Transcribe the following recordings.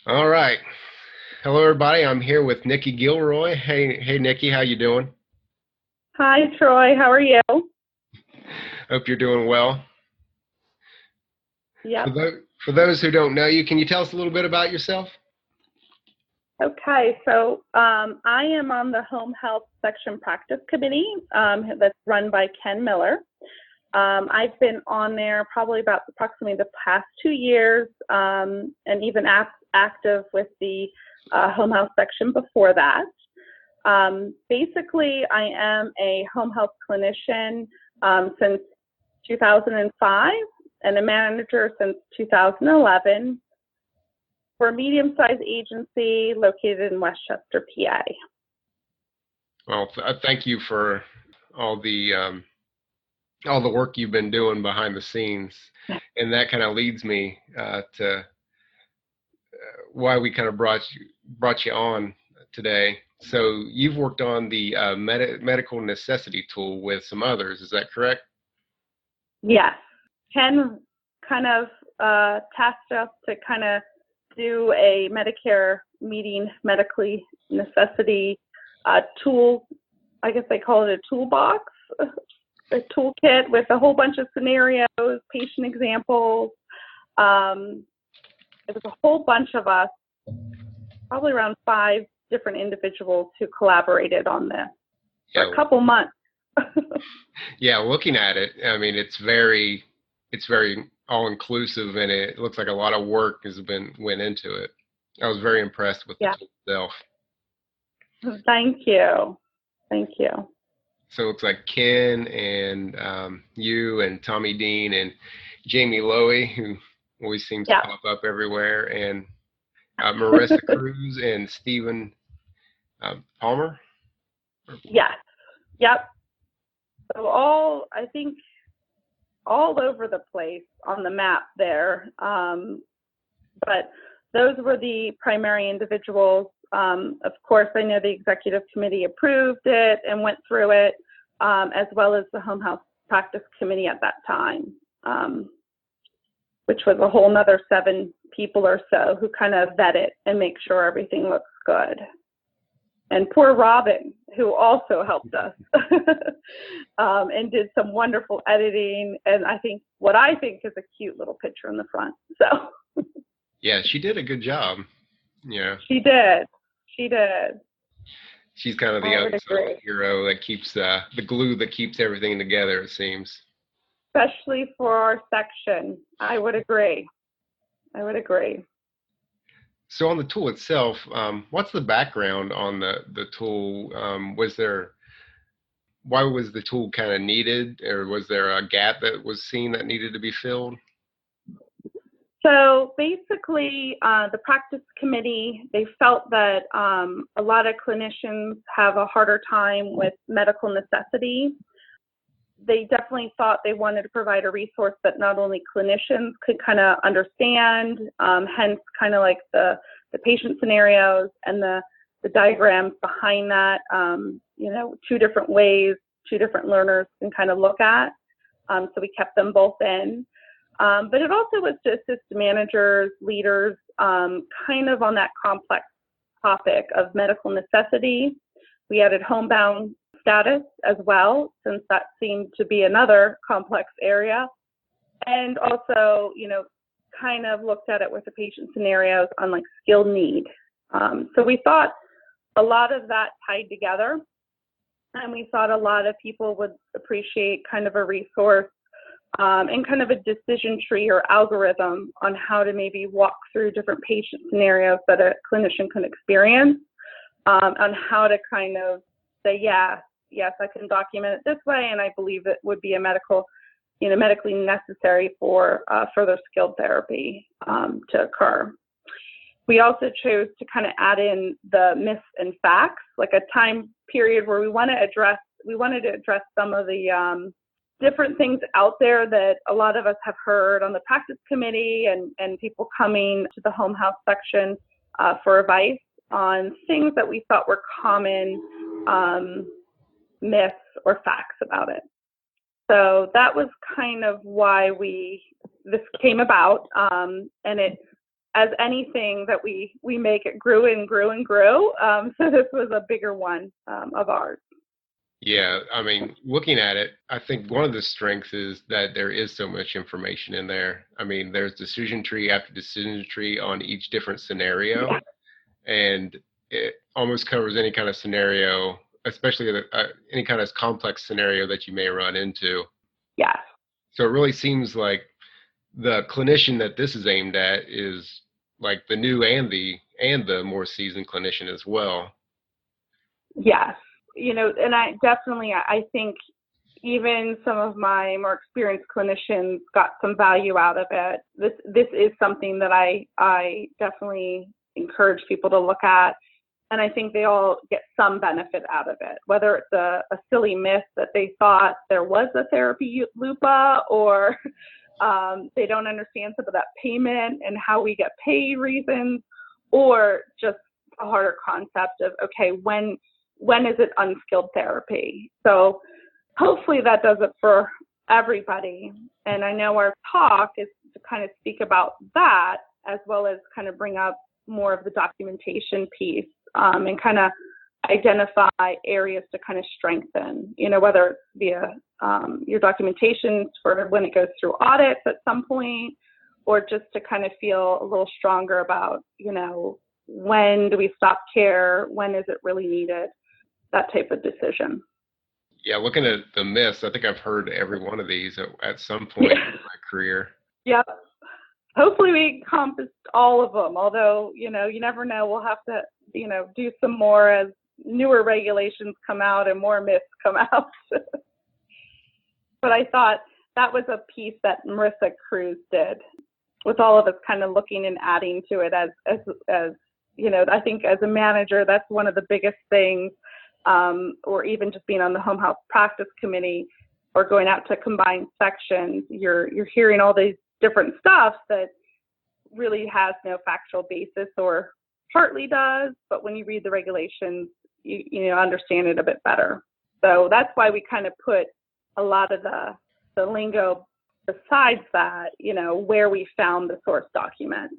All right. Hello, everybody. I'm here with Nikki Gilroy. Hey, Nikki. How you doing? Hi, Troy. How are you? Hope you're doing well. For Yep. those, for those who don't know you, can you tell us a little bit about yourself? Okay. So I am on the Home Health Section Practice Committee that's run by Ken Miller. I've been on there probably about approximately the past 2 years, and even active with the Home Health Section before that. Basically, I am a home health clinician since 2005 and a manager since 2011 for a medium-sized agency located in Westchester, PA. Well, thank you for all the all the work you've been doing behind the scenes, and that kind of leads me to why we kind of brought you on today. So you've worked on the medical necessity tool with some others. Is that correct? Yes. Ken kind of tasked us to kind of do a Medicare meeting medically necessity tool. I guess they call it a toolbox, a toolkit with a whole bunch of scenarios, patient examples. It was a whole bunch of us, probably around 5 different individuals who collaborated on this for Yeah. a couple months. Yeah, looking at it, I mean, it's very all inclusive, and it looks like a lot of work went into it. I was very impressed with the Yeah. tool itself. Thank you. Thank you. So it looks like Ken and you and Tommy Dean and Jamie Lowy, who always seems to pop up everywhere, and Marissa Cruz and Stephen Palmer. Yes. Yep. So I think all over the place on the map there. But those were the primary individuals. Of course, I know the executive committee approved it and went through it, as well as the home health practice committee at that time, which was a whole nother 7 people or so who kind of vet it and make sure everything looks good. And poor Robin, who also helped us and did some wonderful editing. And what I think is a cute little picture in the front. So yeah, she did a good job. Yeah, she did. She did. She's kind of the unsung hero that keeps the glue that keeps everything together, it seems. Especially for our section. I would agree. So on the tool itself, what's the background on the tool? Why was the tool kind of needed, or was there a gap that was seen that needed to be filled? So basically, the practice committee, they felt that a lot of clinicians have a harder time with medical necessity. They definitely thought they wanted to provide a resource that not only clinicians could kind of understand, hence kind of like the patient scenarios and the diagrams behind that, 2 different ways, 2 different learners can kind of look at. So we kept them both in. But it also was to assist managers, leaders, kind of on that complex topic of medical necessity. We added homebound status as well, since that seemed to be another complex area. And also, kind of looked at it with the patient scenarios on like skilled need. So we thought a lot of that tied together. And we thought a lot of people would appreciate kind of a resource and kind of a decision tree or algorithm on how to maybe walk through different patient scenarios that a clinician can experience, on how to kind of say, yes, I can document it this way, and I believe it would be a medically necessary for further skilled therapy to occur. We also chose to kind of add in the myths and facts, like a time period where we wanted to address some of the different things out there that a lot of us have heard on the practice committee and people coming to the home health section for advice on things that we thought were common myths or facts about it. So that was kind of why this came about, and it as anything that we make, it grew and grew and grew. So this was a bigger one of ours. Yeah, I mean, looking at it, I think one of the strengths is that there is so much information in there. I mean, there's decision tree after decision tree on each different scenario, Yeah. and it almost covers any kind of scenario, especially any kind of complex scenario that you may run into. Yeah. So it really seems like the clinician that this is aimed at is like the new and the more seasoned clinician as well. Yes. And I think even some of my more experienced clinicians got some value out of it. This is something that I definitely encourage people to look at. And I think they all get some benefit out of it, whether it's a silly myth that they thought there was a therapy LUPA, or they don't understand some of that payment and how we get paid reasons, or just a harder concept of, okay, when is it unskilled therapy? So hopefully that does it for everybody. And I know our talk is to kind of speak about that, as well as kind of bring up more of the documentation piece, and kind of identify areas to kind of strengthen, whether it's via your documentation for when it goes through audits at some point, or just to kind of feel a little stronger about, when do we stop care? When is it really needed? That type of decision. Yeah, looking at the myths, I think I've heard every one of these at some point in my career. Yep. Hopefully we encompassed all of them, although, you never know. We'll have to, do some more as newer regulations come out and more myths come out. But I thought that was a piece that Marissa Cruz did, with all of us kind of looking and adding to it as I think as a manager, that's one of the biggest things, or even just being on the home health practice committee or going out to combined sections, you're hearing all these different stuff that really has no factual basis, or partly does, but when you read the regulations, you understand it a bit better. So that's why we kind of put a lot of the lingo besides that, where we found the source document.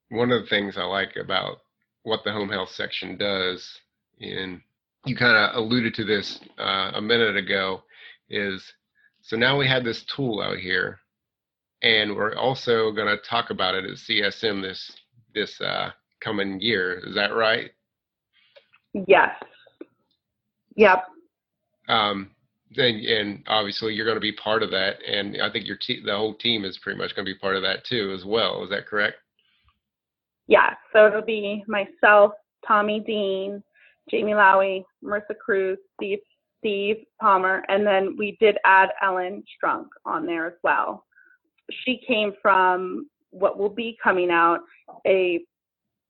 One of the things I like about what the home health section does, and you kind of alluded to this a minute ago, is so now we have this tool out here, and we're also going to talk about it at CSM this coming year. Is that right? Yes. Yep. And obviously you're going to be part of that, and I think the whole team is pretty much going to be part of that too as well. Is that correct? Yeah. So it'll be myself, Tommy Dean, Jamie Lowy, Marissa Cruz, Steve Palmer, and then we did add Ellen Strunk on there as well. She came from what will be coming out, a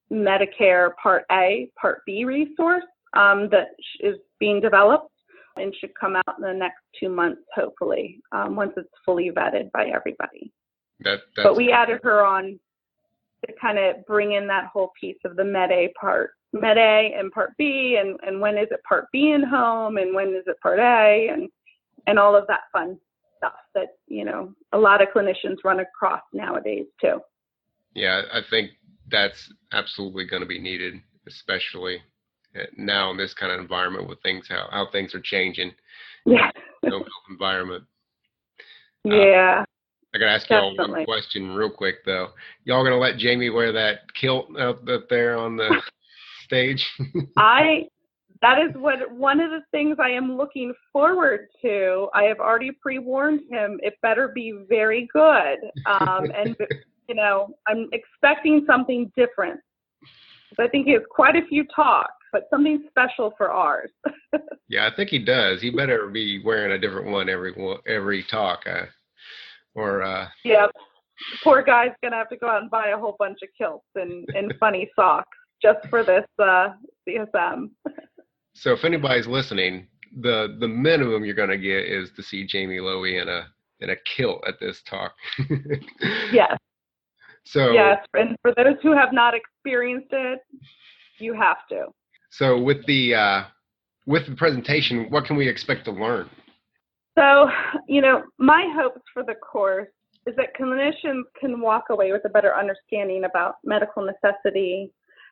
Medicare Part A, Part B resource that is being developed and should come out in the next 2 months, hopefully, once it's fully vetted by everybody. But we added her on to kind of bring in that whole piece of the Med A and Part B, and when is it Part B in home, and when is it Part A, and all of that fun stuff that, a lot of clinicians run across nowadays too. Yeah, I think that's absolutely going to be needed, especially now in this kind of environment with how things are changing. Yeah. Home health environment. Yeah. I got to ask y'all one question real quick though. Y'all going to let Jamie wear that kilt up there on the stage? That is one of the things I am looking forward to. I have already pre-warned him. It better be very good. And, I'm expecting something different. I think he has quite a few talks, but something special for ours. Yeah, I think he does. He better be wearing a different one every talk. Yeah, poor guy's going to have to go out and buy a whole bunch of kilts and funny socks just for this CSM. So if anybody's listening, the minimum you're going to get is to see Jamie Lowy in a kilt at this talk. Yes. So yes, and for those who have not experienced it, you have to. So with the presentation, what can we expect to learn? So, my hopes for the course is that clinicians can walk away with a better understanding about medical necessity,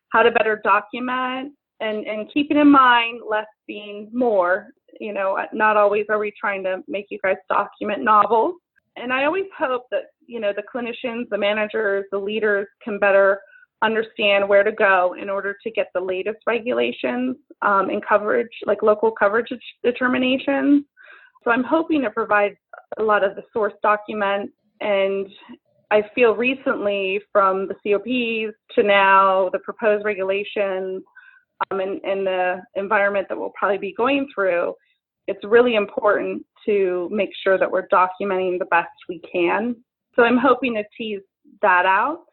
how to better document, and keeping in mind less being more. You know, not always are we trying to make you guys document novels. And I always hope that, you know, the clinicians, the managers, the leaders can better understand where to go in order to get the latest regulations and coverage, like local coverage determinations. So I'm hoping to provide a lot of the source documents. And I feel recently, from the COPs to now the proposed regulations and the environment that we'll probably be going through, it's really important to make sure that we're documenting the best we can. So I'm hoping to tease that out.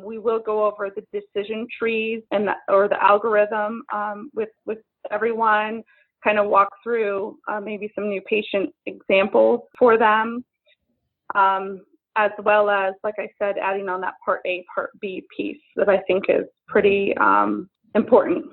We will go over the decision trees or the algorithm with everyone, kind of walk through maybe some new patient examples for them, as well as, like I said, adding on that Part A, Part B piece that I think is pretty important.